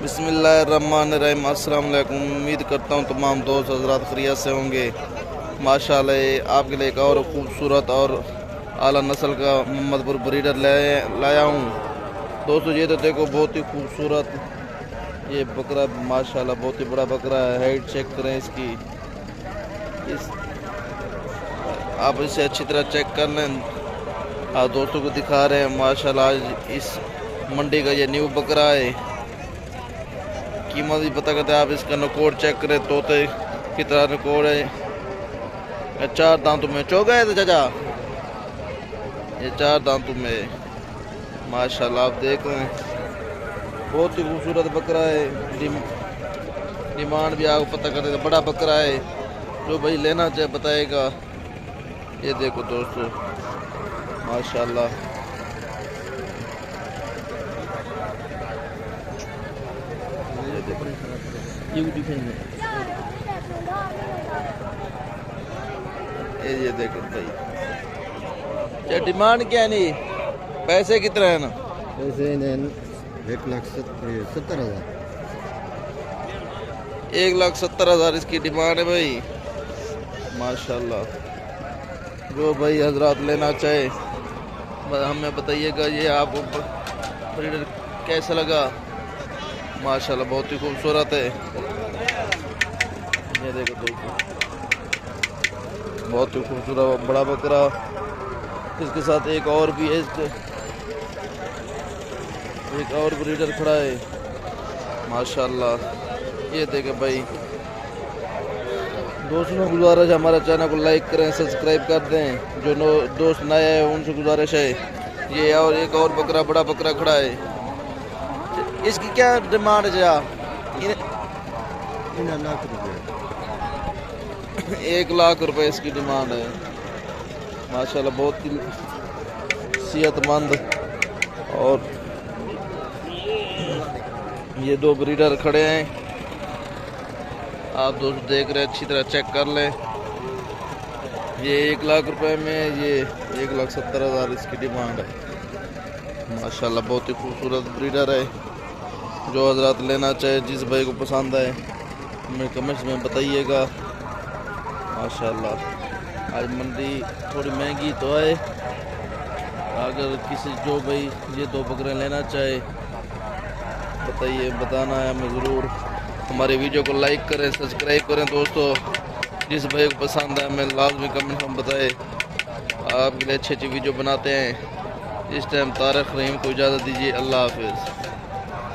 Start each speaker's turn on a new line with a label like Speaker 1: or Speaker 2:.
Speaker 1: बिस्मिल्लाहिर्रहमानिर्रहीम। अस्सलाम वालेकुम। उम्मीद करता हूँ तमाम दोस्त हज़रात खैरियत से होंगे। माशाल्लाह आपके लिए एक और ख़ूबसूरत और आला नस्ल का मोहम्मदपुर ब्रीडर लाया हूँ दोस्तों। ये तो देखो बहुत ही खूबसूरत ये बकरा माशाल्लाह बहुत ही बड़ा बकरा है। हाइट चेक करें इसकी, आप इसे अच्छी तरह चेक कर लें। आप दोस्तों को दिखा रहे हैं माशाल्लाह। आज इस मंडी का ये न्यू बकरा है। कीमत भी पता करते हैं आप इसका नकोड़ चेक करें। तोते की तरह नकोड़ है। 4 दांतों में चौगा है तो चाचा, ये 4 दांतों में माशाल्लाह आप देख रहे हैं। बहुत ही खूबसूरत बकरा है। डिमांड भी आपको पता करते हैं। बड़ा बकरा है, जो भाई लेना चाहे बताएगा। ये देखो दोस्तों माशाल्लाह। ये देखो भाई, क्या डिमांड क्या नहीं, पैसे कितने हैं ना?
Speaker 2: पैसे 1,70,000।
Speaker 1: 1,70,000 इसकी डिमांड है भाई माशाल्लाह। जो भाई हजरात लेना चाहे हमें बताइएगा। ये आपको ब्रीडर कैसा लगा? माशाल्लाह बहुत ही खूबसूरत है। ये देखो दोस्तों बहुत ही खूबसूरत बड़ा बकरा। इसके साथ एक और भी है, एक और ब्रीडर खड़ा है माशाल्लाह। ये देखे भाई दोस्तों, गुजारिश है हमारे चैनल को लाइक करें, सब्सक्राइब कर दें। जो दोस्त नए हैं उनसे गुजारिश है। ये और एक और बकरा बड़ा बकरा खड़ा है। इसकी क्या डिमांड है? 1,00,000 रुपये इसकी डिमांड है माशाल्लाह। बहुत ही सेहतमंद। और ये 2 ब्रीडर खड़े हैं, आप दोस्त देख रहे हैं, अच्छी तरह चेक कर लें। ये 1,00,000 रुपये में, ये 1,70,000 इसकी डिमांड है माशाल्लाह। बहुत ही खूबसूरत ब्रीडर है। जो हजरात लेना चाहे, जिस भाई को पसंद आए हमें कमेंट्स में बताइएगा माशाल्लाह। आज मंडी थोड़ी महंगी तो है। अगर किसी जो भाई ये 2 बकरे लेना चाहे बताइए, बताना है हमें ज़रूर। हमारे वीडियो को लाइक करें, सब्सक्राइब करें दोस्तों। जिस भाई को पसंद है हमें लाजमी कमेंट में बताए। आपके लिए अच्छी अच्छी वीडियो बनाते हैं। इस टाइम तारिक रहीम को इजाज़त दीजिए। अल्लाह हाफिज़।